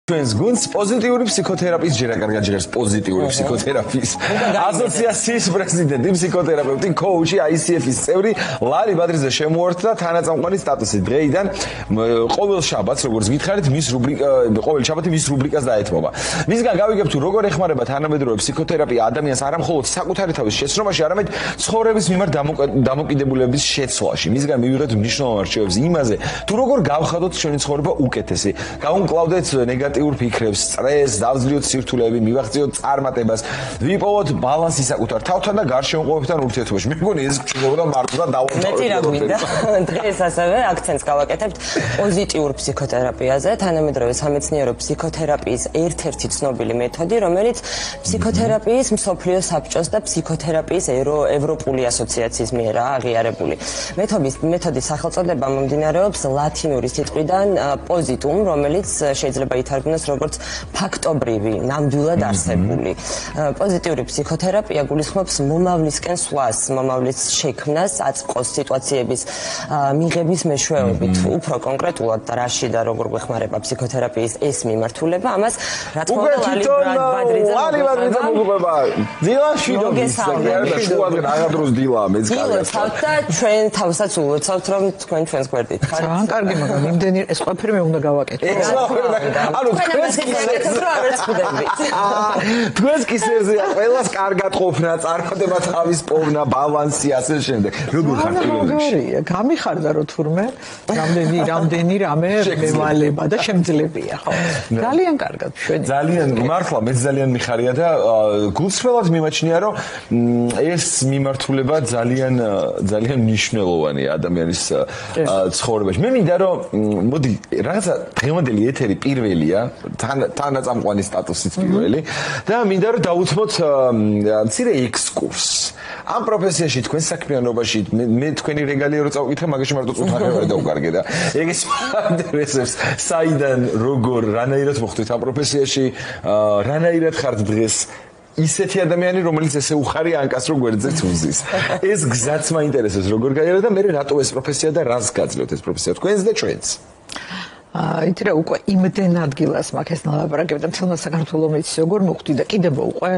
ჩვენს გუნდს პოზიტიური ფსიქოთერაპიის ჯერა კარგად ჟღერს პოზიტიური ფსიქოთერაპიის ასოციაციის პრეზიდენტი ფსიქოთერაპევტი კოუჩი ICF-ის წევრი ლარი ბადრიძე შემოერთდა თანაწამყვანი სტატუსით დღეიდან ყოველ შაბათს როგორც გითხარით მის რუბრიკა ყოველ შაბათი მის რუბრიკას დაეთმობა მისგან გავიგებ თუ როგორ ეხმარება თანამედროვე ფსიქოთერაპია ადამიანს არა მხოლოდ საკუთარი თავის შეცნობაში არამედ ცხოვრების მიმართ დამოკიდებულების შეცვლაში მისგან მივიღეთ მნიშვნელოვან რჩევებს იმაზე თუ როგორ გავხადოთ ჩვენი ცხოვრება უკეთესი გავუმკლავდეთ ნეგატიურ ფიქრებს, სტრესს, დავძლიოთ სირთულეები, მივახციოთ წარმატებას, ვიპოვოთ ბალანსი საკუთარ თავთან და გარშემოყოფებთან ურთიერთობაში. მე მგონი ეს გჭირდება მარტო და დავამთავროთ. მეტი რა გვინდა. დღეს ასევე აქცენტს გავაკეთებთ პოზიტიურ ფსიქოთერაპიაზე, თანამედროვე სამეცნიერო ფსიქოთერაპიის ერთ-ერთი ცნობილი მეთოდი, რომელიც ფსიქოთერაპიის მსოფლიო საბჭოს და ფსიქოთერაპიის ევროპული ასოციაციის მიერ აღიარებული. მეთოდის სახელწოდება მომდინარეობს ლათინური სიტყვიდან პოზიტუმ, რომელიც შეიძლება ითარგმნოს როგორც ფაქტობრივი, ნამდვილად არსებული. პოზიტიური ფსიქოთერაპია გულისხმობს მომავლისკენ სვლას, მომავლის შექმნას, აწყოს სიტუაციების მიღების მეშვეობით, უფრო კონკრეტულად რაში და როგორ გვეხმარება ფსიქოთერაპიის ეს მიმართულება, ამას რა თქმა უნდა ლარი ბადრიძე მოგუყვება. დილაში და შუადღე აღադրოს დილა მეც კარგად. და ჩვენ თავსაც ულოცავთ რომ თქვენ ჩვენს გვერდით ხართ. ძალიან კარგი, მაგრამ იმდენი ეს ყველაფერი მე უნდა გავაკეთო. ანუ თქვენს კისერზეა ყველას კარგად ყოფნა, წარმატება თავის პოვნა, ბალანსი ასე შემდეგ. როგორ ხარ პირველში? გამიხარდა რომ თურმე რამდენი რამე მევალება და შემძლებია, ხო? ძალიან კარგად შვენი. ძალიან მართლა მე ძალიან მიხარია და გულწრფელად მიმაჩნია რომ ეს მიმართულება ძალიან მნიშვნელოვანია ადამიანის ცხოვრებაში. მე მინდა რომ მოდი რაღაცა დღევანდელი ეთერი პირველია თანაწამყვანი სტატუსით პირველი და მინდა რომ დავუთმოთ მცირე ექსკურსს ამ პროფესიაში თქვენ საქმიანობაში მე თქვენი რეგალია რო წავკითხე მაგაში მარტო წუთაღებარი დაუკარგე და ეგ მაინტერესებს საიდან როგორ რანაირად მოხდით ამ პროფესიაში რანაირად ხართ დღეს ისეთი ადამიანი რომელიც ესე უხარი ანკას რო გვერდზე თუნზის ეს გზაც მაინტერესებს როგორ გაიარა და მე რატო ეს პროფესია და რას გაძლევთ ეს პროფესია თქვენს და ჩვენს ითრა უკვე იმდენ ადგილას მაქვს ეს ნალაპარაკები და მთელმა საქართველოს იცი როგორ მოხდი და კიდე მოუყვე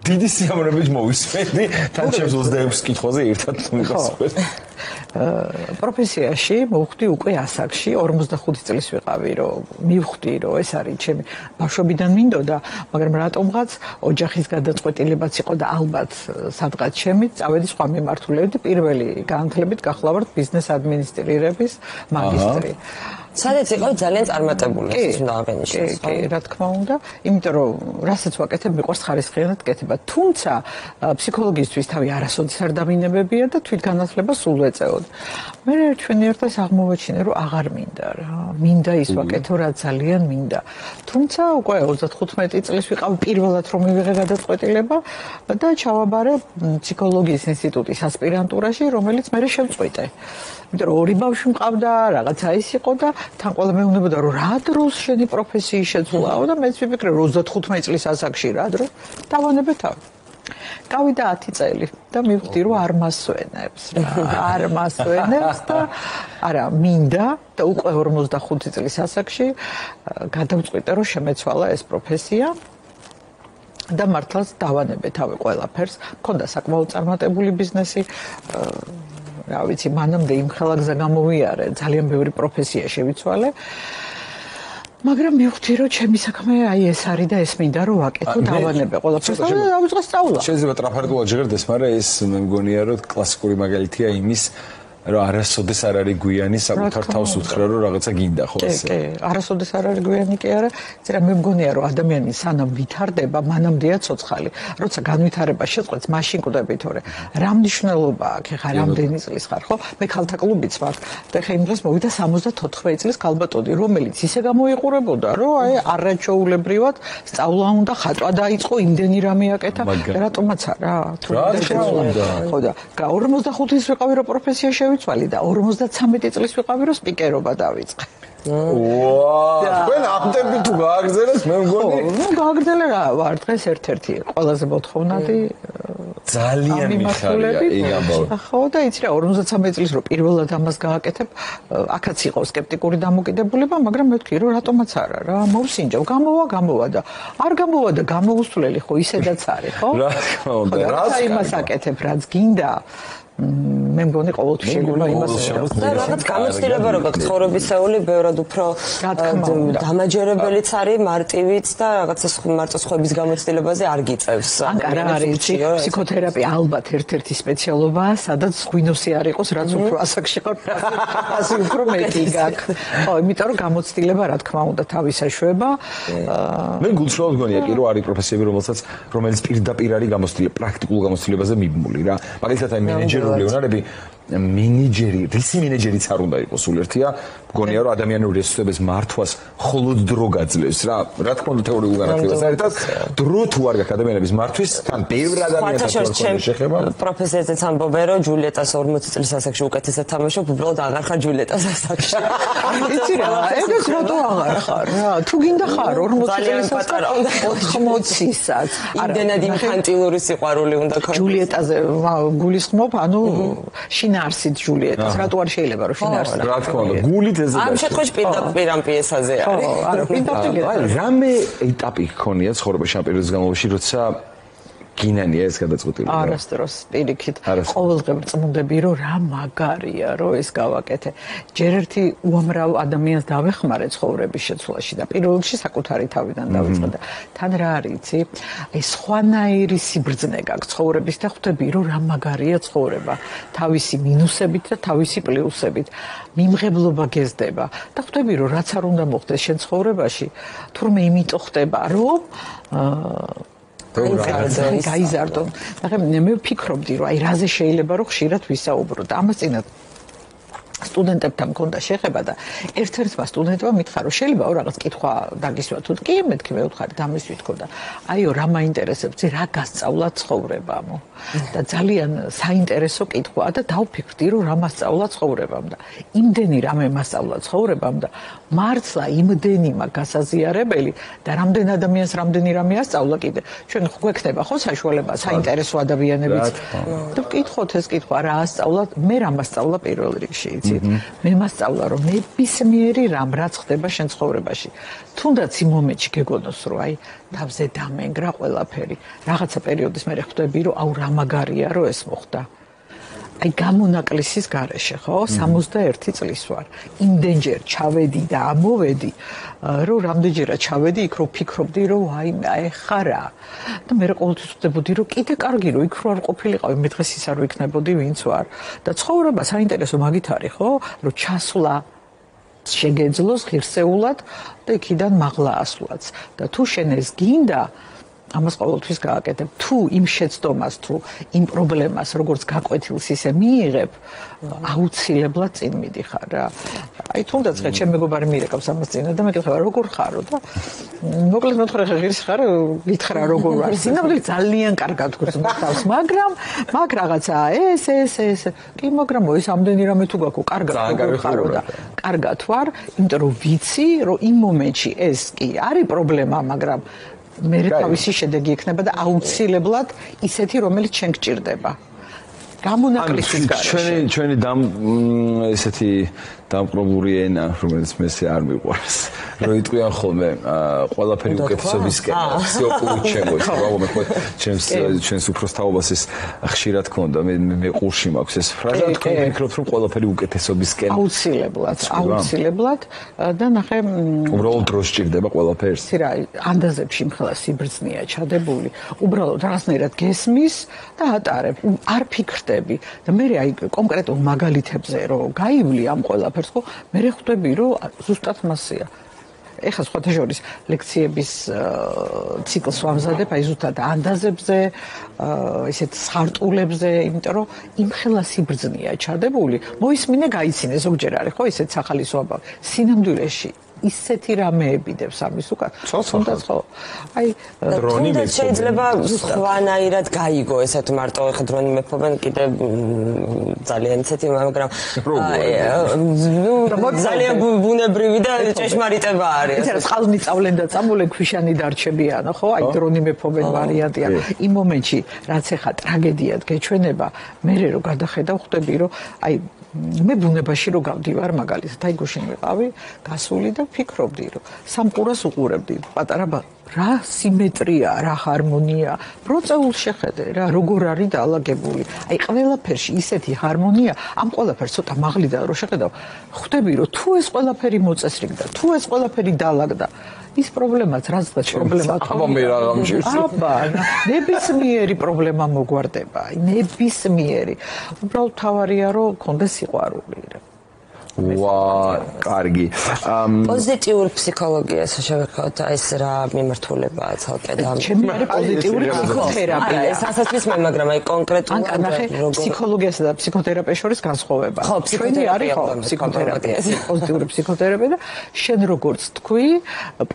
დიდი სიამოვნებით მოვისმენდი თან ჩემს 26 კითხვაზე ერთად მივასწრებ პროფესიაში მოვხდი უკვე ასაკში 45 წლის ვიყავი რომ მივხვდი რომ ეს არის ჩემი ბავშვობიდან მინდოდა მაგრამ რატომღაც ოჯახის გადაწყვეტილებაც იყო და ალბათ სადღაც ჩემი წავედი სხვა მიმართულებით პირველი განათლებით გახლავართ ბიზნეს ადმინისტრირების მაგისტრი სადაც იყო ძალიან წარმატებული ეს უნდა აღენიშნოს. კი, რა თქმა უნდა, იმიტომ რომ რასაც ვაკეთებ, მიყვარს ხარისხიანად კეთება. თუმცა ფსიქოლოგისთვის თავი არასოდეს არ დამინებებია და თვითგანათლება სულ ვეწეოდ. მე ჩვენი ერთად აღმოვაჩინე, რომ აღარ მინდა რა. მინდა ის ვაკეთო, რა ძალიან მინდა. თუმცა უკვე 35 წლის ვიყავ პირველად რომ მივიღე გადაწყვეტილება და ჩავაბარე ფსიქოლოგიის ინსტიტუტის ასპირანტურაში, რომელიც მე შემწყვიტე. იმიტომ რომ ორი ბავშვი მყავდა, რაღაცა ის იყო და თან ყველა მეუბნებოდა რომ რა დროს შენი პროფესიის შეცვლაო და მეც ვიფიქრე 35 წლის ასაკში რა დრო დავანებე თავი. გავიდა 10 წელი და მივხვდი რომ არ მასვენებს და არა მინდა და უკვე 45 წლის ასაკში გადავწყვიტე რომ შემეცვალა ეს პროფესია და მართლაც დავანებე თავი ყველაფერს. მქონდა საკმაოდ წარმატებული ბიზნესი რა ვიცი, მანამდე იმ ხელაგზა გამოვიარე, ძალიან ბევრი პროფესია შევიცვალე. მაგრამ მივხვდი, რომ ჩემი საქმე აი ეს არის და ეს მინდა რომ ვაკეთო, დავანებე ყველაფერს და დავიწყე სწავლა. შეიძლება ტრაფარულად ჟღერდეს, მაგრამ ეს მე მგონია რომ კლასიკური მაგალითია იმის რომ არასოდეს არ არის გვიანი საკუთარ თავს უთხრა რომ რაღაცა გინდა ხო ესე. კი, არასოდეს არ არის გვიანი კი არა, წერა მე მგონია რომ ადამიანი სანამ ვითარდება, მანამდეა ცოცხალი. როცა განვითარება შეწყვეტს, მაშინ კვდები თორე. რა მნიშვნელობა აქვს ხა რამდენი წლის ხარ, ხო? მე ქალთა კლუბიც ვარ და ხა იმ დღეს მოვიდა 74 წლის ქალბატონი, რომელიც ისე გამოიყურებოდა, რომ აი არაჩვეულებრივად სწავლა უნდა, ხატვა დაიწყო, იმდენი რამე აკეთა, რატომაც არა, თუ ხო და 45-ის ვიყავი რომ პროფესია შევიცვალი და 53 წლის ვიყავი რომ სპიკერობა დავიწყე. თქვენ ამდები თუ გააგრძელეს მე მგონი გააგრძელე რა ვარ დღეს ერთ-ერთი ყველაზე მოთხოვნადი ძალიან მიხარია ეგ ამბავი. ხო და იცი რა 53 წლის რო პირველად ამას გააკეთებ, აქაც იყო სკეპტიკური დამოკიდებულება, მაგრამ მე ვთქვი რომ რატომაც არა რა, მოვსინჯავ, გამოვა და არ გამოვა და გამოუსვლელი ხო ისედაც არის, ხო? რა თქმა უნდა, რაც იმას აკეთებ, რაც გინდა მე მგონი ყოველთვის შეიძლება იმას და რაღაც გამოცდილება რო გაქვს ცხოვრებისეული ბევრად უფრო დამაჯერებელიც არის მარტივიც და რაღაცა მარტო სხვების გამოცდილებაზე არ გიწევს. არა არის ფსიქოთერაპია ალბათ ერთ-ერთი სპეციალობაა, სადაც ღვინოსი არ იყოს, რაც უფრო ასაკში ხარ, ასე უფრო მეტი გაქვს. ხო, იმიტომ რომ გამოცდილება რა თქმა უნდა თავისაშვება. მე გულწრფელად მგონია კი რომ არის პროფესიები რომელიც პირდაპირ არის გამოცდილება, პრაქტიკულ გამოცდილებაზე მიბმული რა. მაგალითად აი მენეჯერი ლეონარები მენეჯერი, რისი მენეჯერიც არ უნდა იყოს სულერთია, მგონია რომ ადამიანური რესურსების მართვას მხოლოდ დრო გაძლევს რა. რა თქმა უნდა თეორიულ განათლებაზე ერთად დრო თუ არ გაქვს ადამიანების მართვის, თან ბევრ ადამიანთან შეხება. პროფესიაზეც ამბობენ რომ ჯულიეტას 40 წლის ასაკში უკეთესად თამაშობ, უბრალოდ აღარ ხარ ჯულიეტას ასაკში. იცი რა, ეგეც რატო აღარ ხარ რა? თუ გინდა ხარ 40 წლის ასაკში 80-საც. იმდენად ინფანტილური სიყვარული უნდა ქონდეს. ჯულიეტაზე გულისხმობ, ანუ შინაარსით ჯულიეტას, რატო არ შეიძლება რომ შინაარსით? რა თქმა უნდა, გულით ეზე და ამ შემთხვევაში პირდაპირ ამ პიესაზე არის. ხო, არა, პირდაპირ. აი, რამე ეტაპი გქონია ცხოვრებაში ამ პერიოდის განმავლობაში, როცა გინანია ეს გადაწყვეტილება. არასდროს პირიქით. ყოველდღე წმუნდები რომ რა მაგარია რომ ეს გავაკეთე. ჯერ ერთი უამრავ ადამიანს დავეხმარე ცხოვრების შეცვლაში და პირველ რიგში საკუთარი თავიდან დავიწყე და თან რა არის იცი? აი სხვანაირი სიბრძნე გაქვს ცხოვრების და ხვდები რომ რა მაგარია ცხოვრება. თავისი მინუსებით და თავისი პლუსებით. მიმღებლობა გეზდება და ხვდები რომ რაც არ უნდა მოხდეს შენ ცხოვრებაში, თურმე იმიტომ ხდება რომ გაიზარდო. მე ვფიქრობდი რომ აი რაზე შეიძლება რომ ხშირად ვისაუბრო და ამას წინათ სტუდენტებთან მქონდა შეხება და ერთ-ერთმა სტუდენტმა მითხრა რომ შეიძლება რაღაც კითხვა დაგისვა თუ კი მეთქი მე ვთხარი ამის ვითქო და აიო რა მაინტერესებს რა გასწავლა ცხოვრებამო და ძალიან საინტერესო კითხვაა და დავფიქრდი რომ რა მასწავლა ცხოვრებამ და იმდენი რამე მასწავლა ცხოვრებამ და მართლა იმდენი მაგასაზიარებელი და რამდენ ადამიანს რამდენი რამე ასწავლა კიდე ჩვენ გვექნება ხო საშუალება საინტერესო ადამიანებიც და ვკითხოთ ეს კითხვა რა ასწავლა მე რა მასწავლა პირველ რიგში მე მასწავლა რომ ნებისმიერი რამ რაც ხდება შენ ცხოვრებაში თუნდაც იმ მომენტში გეგონოს რომ აი თავზე დამენგრა ყველაფერი რაღაცა პერიოდის მერე ხვდები რომ აუ რა მაგარია რომ ეს მოხდა აი გამონაკლისის გარეშე ხო 61 წლის ვარ იმდენჯერ ჩავედი და ამოვედი რომ რამდენჯერაც ჩავედი იქ რომ ფიქრობდი რომ აი ეხარა და მე ყოველთვის ვხვდებოდი რომ კიდე კარგი რომ იქ რო არ ყოფილიყავი მე დღეს ის არ ვიქნებოდი ვინც ვარ და ცხოვრება საინტერესო მაგით არის ხო რომ ჩასვლა შეგეძლოს ღირსეულად და იქიდან მაღლა ასვლაც და თუ შენ ეს გინდა ამას ყოველთვის გააკეთებ. თუ იმ შეცდომას, თუ იმ პრობლემას, როგორც გაკვეთილს ისე მიიღებ, აუცილებლად წინ მიდიხარ რა. აი თუნდაც ხე ჩემ მეგობარი მირეკავს ამას წინა და მეკითხება როგორ ხარო და მოკლედ მეთქრა ხე ღირს ხარ, გითხრა როგორ ვარ. სინამდვილე ძალიან კარგად გვწმობს, მაგრამ მაგ რაღაცაა ეს. კი, მაგრამ ეს ამდენი რამე თუ გაქვს, კარგად ხარო და კარგად ვარ, იმიტომ რომ ვიცი, რომ იმ მომენტში ეს კი არის პრობლემა, მაგრამ მე თავისი შედეგი იქნება და აუცილებლად ისეთი რომელიც შენ გჭირდება. გამონაკლისის გარეშე. ჩვენი ესეთი დამპყრობლური ენა, რომელიც მესე არ მიყვარს. რომ იტყვიან ხოლმე ყველაფერი უკეთესობისკენ. სიოპულჩემო ის რა მე ხო ჩვენს უფროს თაობას ეს ხშირად ქონდა. მე ყურში მაქვს ეს ფრაზა თქვენ ფიქრობთ რომ ყველაფერი უკეთესობისკენ. აუცილებლად და ნახე უბრალოდ დრო სჭირდება ყველაფერს. რა ანდაზებში მხოლოდ სიბრძნეა ჩადებული. უბრალოდ რაღაცნაირად გესმის და ატარებ. არ ფიქრდები და მე აი კონკრეტულ მაგალითებზე რომ გაივლი ამ ყველაფერს ხო მე ხვდები რომ ზუსტად მასია ეხლა სხვათა შორის ლექციების ციკლს ვამზადებ აი ზუსტად ანდაზებზე ისეთ სარტულებზე იმიტომ რომ იმხელა სიბრძნეა ჩადებული მოისმინე გაიცინე ზოგჯერ არის ხო ისეთ სახალისო აბა სინამდვილეში ისეთი რამეები დევს ამის უკან. თუნდაც ხო. აი დრონი მეფობენ. შეიძლება სხვანაირად გაიგო ესეთ მარტო ეხა დრონი მეფობენ კიდე ძალიან ისეთი მაგრამ ძალიან ბუნებრივი და ჭეშმარიტება არის. იცი რა წყალნი წავლენ და წამოლენ ქვიშანი დარჩებიანო ხო? აი დრონი მეფობენ ვარიანტია. იმ მომენტში რაც ეხა ტრაგედიად გეჩვენება, მე რო გადახედავ ხვდები რომ აი მე ბუნებაში რო გავდივარ მაგალითად აი გუშინ ვიყავი გასული და ფიქრობდი რომ სამყურას უყურებდი პატარა რა სიმეტრია რა ჰარმონია პროცეულ შეხედე რა როგორ არის დაალაგებული აი ყველაფერში ისეთი ჰარმონია ამ ყველაფერს ცოტა მაღლიდან რო შეხედავ ხვდები რომ თუ ეს ყველაფერი მოწესრიგდა თუ ეს ყველაფერი დაალაგდა ის პრობლემაც რაც და პრობლემა აბა მე რა გამჭირს აბა ნებისმიერი პრობლემა მოგვარდება ნებისმიერი უბრალოდ თავარია რომ კონდეს სიყვარული ვა კარგი პოზიტიურ ფსიქოლოგიას შევეხოთ ეს რა მიმართულებაა ცალკე და ჩემი არის პოზიტიური ფსიქოთერაპია ეს ასაცის მე მაგრამ აი კონკრეტულად ანკანახე ფსიქოლოგიასა და ფსიქოთერაპიის შორის განსხვავება ხო ჩვენი არის ხო ფსიქოთერაპია პოზიტიური ფსიქოთერაპია და შენ როგორც თქვი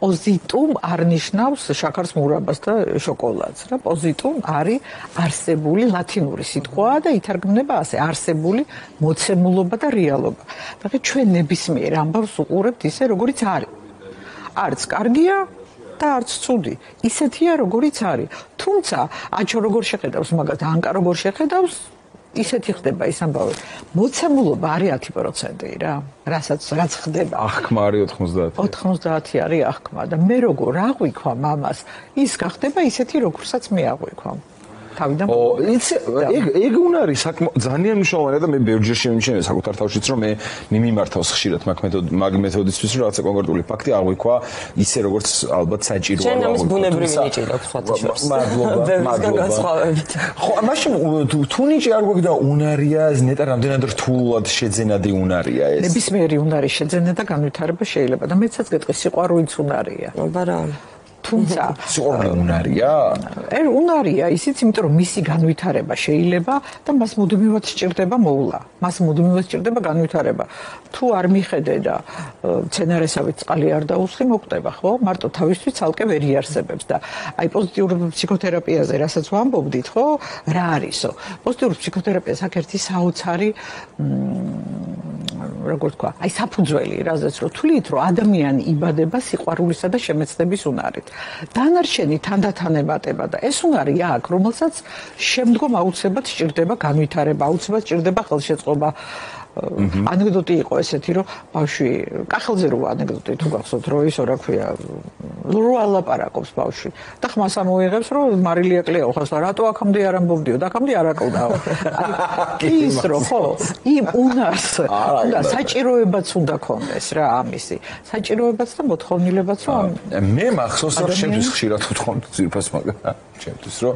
პოზიტუმ არ ნიშნავს შაქარს მურაბას და შოკოლადს რა პოზიტუმ არის არსებული ლათინური სიტყვაა და ითარგმნება ასე არსებული მოცემულობა და რეალობა ჩვენ ნებისმიერ ამბავს უყურებთ ისე როგორიც არის. არც კარგია და არც ცუდი. ისეთია როგორიც არის. თუმცა აჩო როგორ შეხედავს მაგალითად ანკა როგორ შეხედავს ისეთი ხდება ის ამბავი. მოცემულობა არის 10% რა. რაც ხდება. აღქმა არის 90. 90 არის აღქმა და მე როგორ აღვიქვა მამას ის გახდება ისეთი როგორცაც მე აღვიქვა. თავიდან ეგ უნარი ძალიან მნიშვნელოვანია და მე ბევრჯერ შემიჩნევა საკუთარ თავშიც რომ მე მიმართავს ხშირად მაგ მეთოდისთვის რომ რაღაცა კონკრეტული ფაქტი აღვიქვა ისე როგორც ალბათ საჭიროა შენ ამის ბუნებრივი ნიჭი აქვს სხვათაშორის მადლობა ხო მაშინ თუ ნიჭი არ გვაქვს და უნარია ნეტარ რამდენად რთულად შეძენადი უნარია ეს ნებისმიერი უნარი შეძენა და განვითარება შეიძლება და მეცაც გეტყვი სიყვარულიც უნარია აბა რა თუმცა უნარია? უნარია ისიც, იმიტომ რომ მისი განვითარება შეიძლება და მას მუდმივად სჭირდება მოვლა. მას მუდმივად სჭირდება განვითარება. თუ არ მიხედე და მცენარესავით წყალი არ დაუსხი, მოკვდება, ხო? მარტო თავისთვის ცალკე ვერ იარსებებს და აი პოზიტიურ ფსიქოთერაპიაზე რასაც ვამბობდით, ხო? რა არისო? პოზიტიურ ფსიქოთერაპიას აქ ერთი საოცარი როგორ თქვა, აი საფუძველი, რაზეც რომ თვლით, რომ ადამიანი იბადება სიყვარულისა და შემეცნების უნარით. დანარჩენი თანდათანებატება და ეს უნარი აქვს, რომელსაც შემდგომ აუცილებლად სჭირდება განვითარება, აუცილებლად სჭირდება ხელშეწყობა. ანეკდოტი იყო ესეთი, რომ ბავშვი, კახელზე რო ანეკდოტი თუ გახსოვთ, რომ ის რა ქვია, რო ალაპარაკობს ბავშვი და ხმას ამოიღებს, რომ მარილი ეკლეო ხას და რატო აქამდე არ ამბობდიო და აქამდე არ აკლდაო. აი ის რო ხო, იმ უნარს და საჭიროებაც უნდა კონდეს რა ამისი. საჭიროებაც და მოთხოვნილებაც რომ მე მახსოვს რომ შემთხვევით ხშირად ვთქვამთ ძირფას მაგრამ ჩემთვის რომ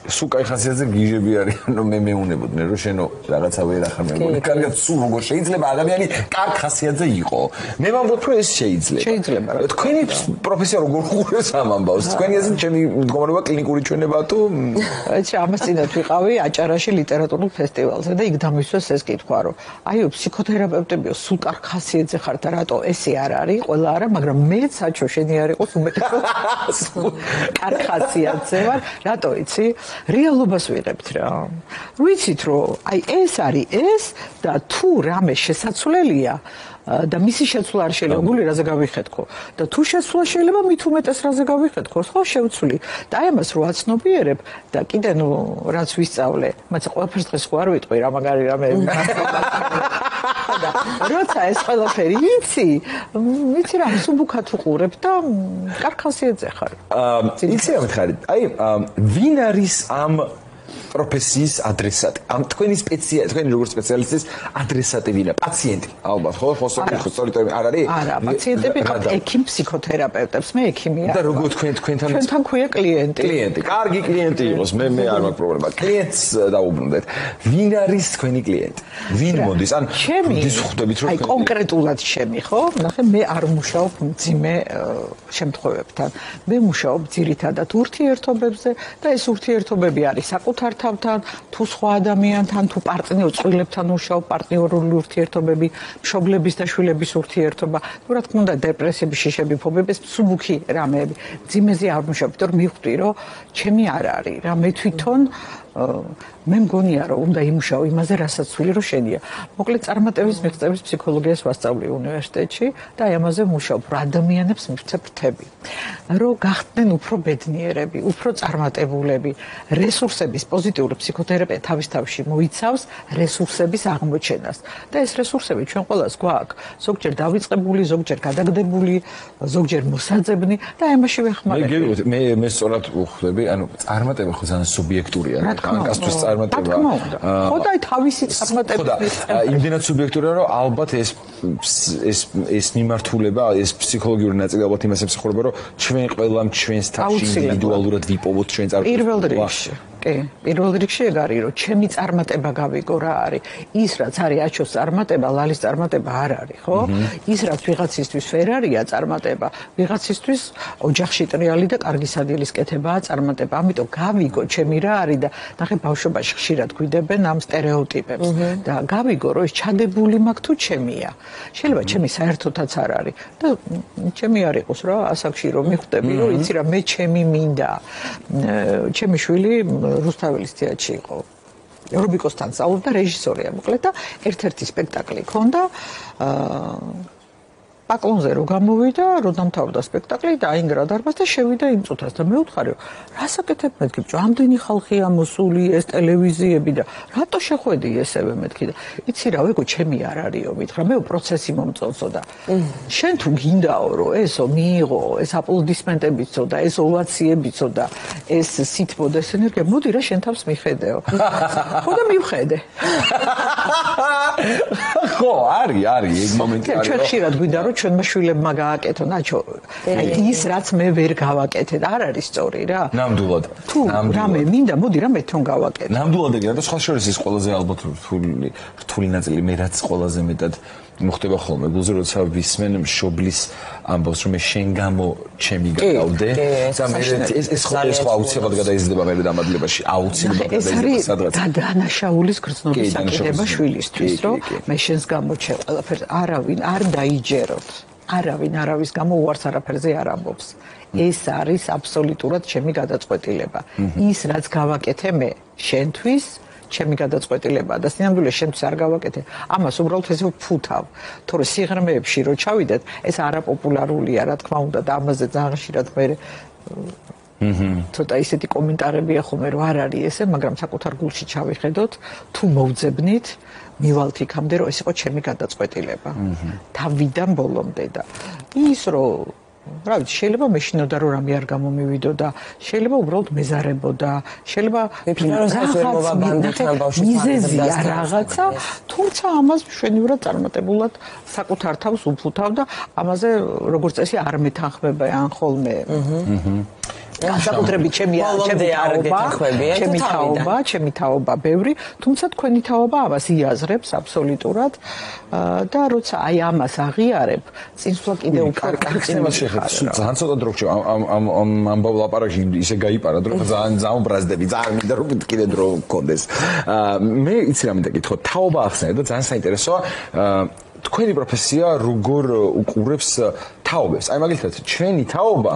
სულ კაი ხასიათზე გიჟები არიან რომ მე მეუნებოდნენ რომ შენო რაღაცა ვერ ახარ მეგონი კარგად სულ როგორ შეიძლება ადამიანი კარგ ხასიათზე იყო მე ვამბობ რომ ეს შეიძლება თქვენი პროფესია როგორ უყურებს ამ ამბავს თქვენი აზრით ჩემი მდგომარეობა კლინიკური ჩვენებაა თუ ეცი ამას წინათ ვიყავი აჭარაში ლიტერატურულ ფესტივალზე და იქ დამისვეს ეს კითხვა რომ აიო ფსიქოთერაპევტებიო სულ კარგ ხასიათზე ხარ და რატო ესე არ არის ყველა არა მაგრამ მე საჩო შენი არ იყოს უმეტესად კარგ ხასიათზე ვარ რატო იცი რეალობას ვიღებთ რა. ვიცით რომ აი ეს არის ეს და თუ რამე შესაძლებელია და მისი შეცვლა არ შეიძლება გული რაზე გავიხეთქო და თუ შეცვლა შეიძლება მით უმეტეს რაზე გავიხეთქო ხო შევცვლი და აი ამას რო აცნობიერებ და კიდე ნუ რაც ვისწავლე მაცა ყველაფერს დღეს ხო არ ვიტყვი რა მაგარი რამე და როცა ეს ყველაფერი იცი რა სუბუქად უყურებ და კარგ ხასიათზე ხარ იცი რა მითხარი აი ვინ არის ამ პროფესიის ადრესატი. ამ თქვენი თქვენი როგორც სპეციალისტის ადრესატი ვინა? პაციენტი. ალბათ, ხო? სწორედ არ არის? არა, პაციენტები ყავთ ექიმ ფსიქოთერაპევტებს, მე ექიმია. და როგორ თქვენთან ქვია კლიენტი. კლიენტი. კარგი კლიენტი იყოს, მე არ მაქვს პრობლემა. კლიენტს დაუბრუნდეთ. ვინ არის თქვენი კლიენტი? ვინ მოდის? ან ის ხვდებით რომ აი კონკრეტულად ჩემი, ხო? ნახე, მე არ მუშაობ მძიმე შემთხვევებთან. მე მუშაობ ძირითადად ურთიერთობებზე და ეს ურთიერთობები არის საკუთარ საკუთარ თავთან, თუ სხვა ადამიანთან, თუ პარტნიორ წყვილებთან უშავ პარტნიორული ურთიერთობები, მშობლების და შვილების ურთიერთობა, თუ რა თქმა უნდა დეპრესიები, შიშები, ფობები, მსუბუქი რამეები. ძიმეზე არ მუშაობ, იმიტომ რომ მივხვდი, რომ ჩემი არ არის რა მე თვითონ მე მგონია რომ უნდა იმუშაო იმაზე რასაც ვილი რომ შენია. მოკლედ წარმატების მიღწევის ფსიქოლოგიას ვასწავლი უნივერსიტეტში და აი ამაზე ვმუშაობ, რომ ადამიანებს მივცე ფრთები. რომ გახდნენ უფრო ბედნიერები, უფრო წარმატებულები. რესურსების პოზიტიური ფსიქოთერაპია თავის-თავში მოიცავს რესურსების აღმოჩენას. და ეს რესურსები ჩვენ ყველას გვაქვს. ზოგჯერ დავიწყებული, ზოგჯერ გადაგდებული, ზოგჯერ მოსაძებნი და ამაში ვეხმარები. მე სწორად ვხვდები, ანუ წარმატება ხო ძალიან სუბიექტურია. კანკასთვის წარმატება. ხო და თავისი წარმატება. ხო და იმდენად სუბიექტურია, რომ ალბათ ეს მიმართულება, ეს ფსიქოლოგიური ნაწილი ალბათ იმას ემსახურება, რომ ჩვენ ყველამ ჩვენს თავში ინდივიდუალურად ვიპოვოთ ჩვენ წარმატებას. პირველ რიგში. კი, პირველ რიგში ეგ არის, რომ ჩემი წარმატება გავიგო რა არის. ის რაც არის აჩოს წარმატება, ლალის წარმატება არ არის, ხო? ის რაც ვიღაცისთვის ფერარია წარმატება, ვიღაცისთვის ოჯახში ტრიალი და კარგი სადილის კეთებაა წარმატება. ამიტომ გავიგო ჩემი რა არის და ნახე ბავშვობაში ხშირად გვიდებენ ამ სტერეოტიპებს და გავიგო რომ ეს ჩადებული მაქვს თუ ჩემია. შეიძლება ჩემი საერთოდაც არ არის და ჩემი არ იყოს რა ასაკში რომ მიხვდები რომ იცი რა მე ჩემი მინდა. ჩემი შვილი რუსთაველის თეატრში იყო. რუბიკოსთან სწავლობდა რეჟისორია მოკლედ და ერთ-ერთი სპექტაკლი ქონდა პაკლონზე რო გამოვიდა, რო დამთავრდა სპექტაკლი და აინგრა დარბაზს და შევიდა იმ წუთას და მე ვთხარი რომ რას აკეთებ მეთქი ბჭო, ამდენი ხალხია მოსული, ეს ტელევიზიები და რატო შეხვედი ესევე მეთქი და იცი რა ვეგო ჩემი არ არისო მითხრა მე პროცესი მომწონსო და შენ თუ გინდაო რომ ესო მიიღო ეს აპლოდისმენტებიცო და ეს ოვაციებიცო და ეს სითბო და ეს ენერგია მოდი რა შენ თავს მიხედეო ხო და მივხედე ხო არის ეს მომენტი არის ჩვენ ხშირად გვინდა რომ ჩვენმა შვილებმა გააკეთონ აჩო ის რაც მე ვერ გავაკეთე და არ არის სწორი რა ნამდვილად თუ რამე მინდა მოდი რა მე თვითონ გავაკეთე ნამდვილად ეგრეა და სხვა შორის ის ყველაზე ალბათ რთული ნაწილი მე რაც ყველაზე მეტად მოხდება ხოლმე გულზე როცა ვისმენ მშობლის ამბავს რომ მე შენ გამო ჩემი გადავდე და მე ეს ხო აუცილებლად გადაიზრდება მე დამადლებაში აუცილებლად გადაიზრდება სადღაც და დანაშაულის გრძნობის საკეთება შვილისთვის რომ მე შენს გამო ჩემ ყველაფერს არავინ არ დაიჯეროთ არავინ არავის გამო უარს არაფერზე არ ამბობს ეს არის აბსოლუტურად ჩემი გადაწყვეტილება ის რაც გავაკეთე მე შენთვის ჩემი გადაწყვეტილებაა და სინამდვილეში შენთვის არ გავაკეთე. ამას უბრალოდ ესე ვფუთავ. თორე სიღრმეებში რო ჩავიდეთ, ეს არაპოპულარულია, რა თქმა უნდა, და ამაზე ძალიან ხშირად მე ცოტა ისეთი კომენტარებია ხოლმე, რომ არ არის ესე, მაგრამ საკუთარ გულში ჩავიხედოთ, თუ მოვძებნით, მივალთ იქამდე, რომ ეს იყო ჩემი გადაწყვეტილება. თავიდან ბოლომდე და ის რომ რა ვიცი, შეიძლება მეშინოდა რომ რამე არ გამომივიდო და შეიძლება უბრალოდ მეზარებოდა, შეიძლება მიზეზია რაღაცა, თუმცა ამას მშვენივრად წარმატებულად საკუთარ თავს უფუთავ და ამაზე როგორც წესი არ მეთანხმებიან ხოლმე. განსაკუთრებით ჩემი თაობა ბევრი, თუმცა თქვენი თაობა ამას იაზრებს აბსოლუტურად და როცა აი ამას აღიარებ, წინსვლა კიდე უკარ კარგს ძალიან ცოტა დრო გჭირ ამ ლაპარაკში ისე გაიპარა დრო ძალიან ბრაზდები ძალიან მინდა რომ კიდე დრო გქონდეს მე იცი რა მინდა გითხო თაობა ახსენე და ძალიან საინტერესოა თქვენი პროფესია როგორ უყურებს თაობებს აი მაგალითად ჩვენი თაობა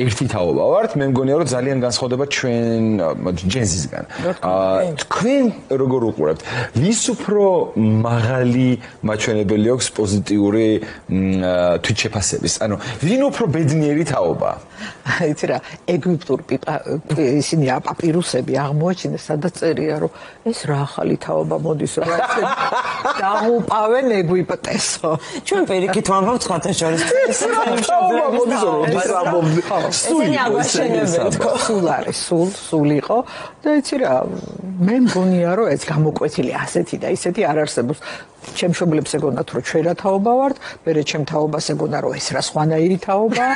ერთი თაობა ვართ მე მგონია რომ ძალიან განსხვავდება ჩვენ ჯენზისგან თქვენ როგორ უყურებთ ვის უფრო მაღალი მაჩვენებელი აქვს პოზიტიური თვითშეფასების ანუ ვინ უფრო ბედნიერი თაობა იცი რა ეგვიპტურ ისინი პაპირუსები აღმოაჩინეს სადაც წერია რომ ეს რა ახალი თაობა მოდის რა ესე დაუპავენ ეგვიპტესო ჩვენ პირიქით ვამბობთ სხვათა შორის სულ იყო და იცი რა მე მგონია რომ ეს გამოკვეთილი ასეთი და ისეთი არ არსებობს ჩემ მშობლებს ეგონათ რომ ჩვენ რა თაობა ვართ, მერე ჩემ თაობას ეგონა რომ ეს რა სხვანაირი თაობა,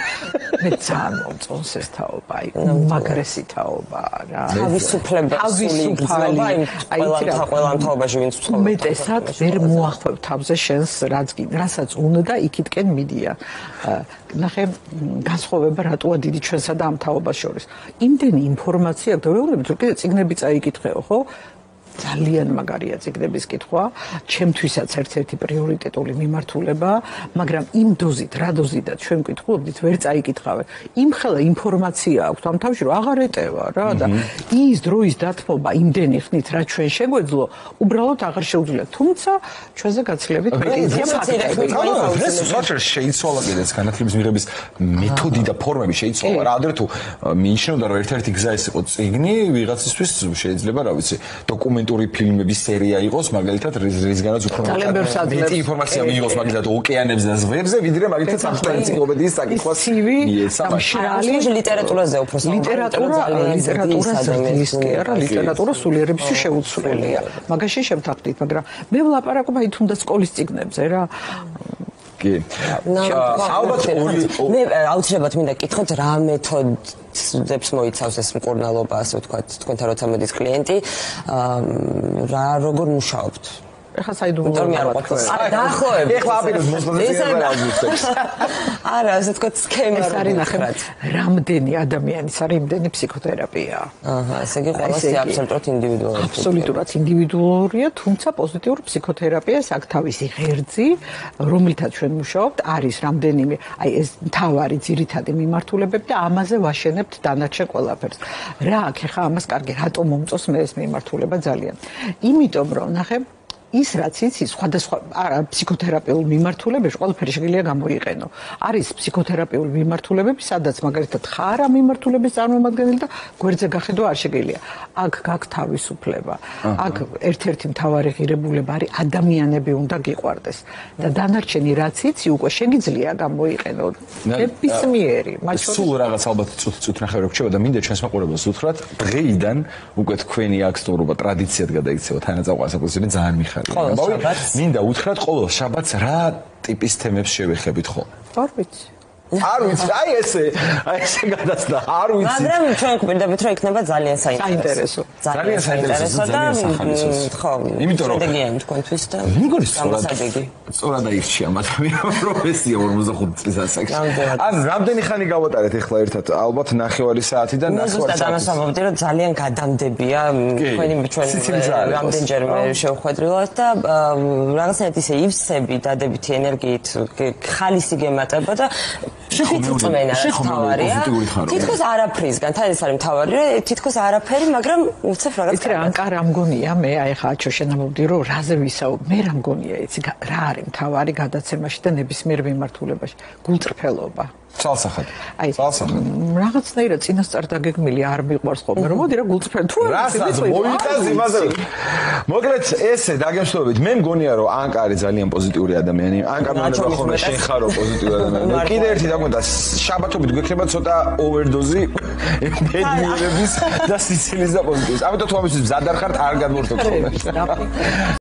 მე ძალიან მომწონს ეს თაობა, აი მაგრესი თაობა რა. თავისუფლებული გზნობა იმ ყველა თაობაში ვინც ცხოვრობს. მეტესად ვერ მოახვევ თავზე შენს რასაც უნდა იქითკენ მიდიან. ნახე განსხვავება რატოა დიდი ჩვენსა და ამ თაობას შორის. იმდენი ინფორმაცია აქვს და ვეუბნებით რომ კიდე წიგნები წაიკითხეო, ხო? ძალიან მაგარია წიგნების კითხვა, ჩემთვისაც ერთ-ერთი პრიორიტეტული მიმართულება, მაგრამ იმ დოზით, რა დოზითაც ჩვენ ვკითხულობდით, ვერ წაიკითხავენ. იმხელა ინფორმაცია აქვს ამ თავში, რომ აღარ ეტევა რა და ის დროის დათმობა იმდენი ხნით, რა ჩვენ შეგვეძლო, უბრალოდ აღარ შეუძლია. თუმცა ჩვენზე გაცილებით მეტია ფაქტები. ეს ზოგადად შეიცვალა კიდეც განათლების მიღების მეთოდი და ფორმები შეიცვალა. რა ადრე თუ მიიჩნეოდა რომ ერთ-ერთი გზა ეს იყო წიგნი, ვიღაცისთვის შეიძლება რა ვიცი, დოკუმენტური ფილმების სერია იყოს, მაგალითად რისგანაც უფრო მეტი ინფორმაცია მიიღოს მაგალითად ოკეანებზე და ზღვებზე, ვიდრე მაგალითად სამხატვრო ენციკლოპედიის საკითხვას სამშრალი ლიტერატურაზე უფრო ლიტერატურას არა ლიტერატურა სულიერებისთვის შეუცვლელია. მაგაში შემთხვევით, მაგრამ მე ვლაპარაკობ აი თუნდაც სკოლის წიგნებზე რა. კი. ალბათ მე აუცილებლად მინდა გკითხოთ რა მეთოდებს მოიცავს ეს მკურნალობა, ასე ვთქვათ, თქვენთან როცა მოდის კლიენტი, რა როგორ მუშაობთ? ეხლა საიდუმლოა. დაახლოებით. ეხლა აპირებს მოსპოზიცია რა აღნიშნავს. არა, ასე ვთქვათ, სქემა ეს არის ნახე, რამდენი ადამიანის არის იმდენი ფსიქოთერაპია. აჰა, ესე იგი ყველასი აბსოლუტურად ინდივიდუალურია. აბსოლუტურად ინდივიდუალურია, თუმცა პოზიტიურ ფსიქოთერაპიას აქვს თავისი ღერძი, რომლითაც ჩვენ მუშაობთ, არის რამდენიმე, აი ეს მთავარი ძირითადი მიმართულებები და ამაზე ვაშენებთ დანარჩენ ყველაფერს. რა აქ ეხა ამას კარგი, რატომ მომწონს მე ეს მიმართულება ძალიან? იმიტომ რომ ნახე ის რაც იცი სხვადასხვა ფსიქოთერაპიულ მიმართულებებში ყველაფერი შეიძლება გამოიყენო. არის ფსიქოთერაპიული მიმართულებები, სადაც მაგალითად ხარა მიმართულების წარმომადგენელი და გვერდზე გახედვა არ შეგიძლია. აქ გაქვს თავისუფლება. აქ ერთ-ერთი მთავარი ღირებულება არის ადამიანები უნდა გიყვარდეს და დანარჩენი რაც იცი უკვე შეგიძლია გამოიყენო. ნებისმიერი, მათ შორის სულ რაღაც ალბათ წუთ ნახევარი რჩება და მინდა ჩვენს მაყურებელს უთხრათ, დღეიდან უკვე თქვენი აქტიურობა ტრადიციად გადაიქცევა თანაწაყვანს საპოზიციო ძალიან მიხარია. მინდა უთხრათ ყოველ შაბათს რა ტიპის თემებს შევეხებით ხოლმე? არ ვიცი. არ ვიცი, აი ესე გადაცდა, არ ვიცი. მაგრამ ჩვენ გვინდებით რომ იქნება ძალიან საინტერესო. ძალიან საინტერესო და ხო. იმიტომ რომ შედეგიანი თქვენთვის და მიგონის სწორად აირჩია მაგრამ პროფესია 45 წლის ასაკში. ან რამდენი ხანი გავატარეთ ახლა ერთად? ალბათ ნახევარი საათი და ნახევარი საათი. ზუსტად ამას ამბობდი რომ ძალიან გადამდებია თქვენი რამდენჯერმე შევხვედრილად და რაღაცნაირად ისე ივსები დადებითი ენერგიით ხალისი გემატება და თითქოს არაფრისგან, თან ეს არის მთავარი, თითქოს არაფერი, მაგრამ უცებ რაღაც იცი რა ანკარა მგონია, მე აი ხა ჩოშენამობდი რომ რაზე ვისაუბრ, მე რა მგონია, იცი რა არის მთავარი გადაცემაში და ნებისმიერ მიმართულებაში, გულწრფელობა. ცალსახად. აი რაღაცნაირად წინასწარ დაგეგმილი არ მიყვარს ხოლმე, რომ მოდი რა გულწრფელი თუ რასაც მოიტანს იმაზე. მოკლედ ესე დაგემშვიდობით, მე მგონია რომ ანკა არის ძალიან პოზიტიური ადამიანი. ანკა მოგნება ხოლმე შენ ხარო პოზიტიური ადამიანი. კიდე ერთი დაგვენდა შაბათობით გვექნება ცოტა ოვერდოზი ბედნიერების და სიცილის და პოზიტივის. ამიტომ თუ ამისთვის მზად არ ხართ, არ გადმორთოთ ხოლმე.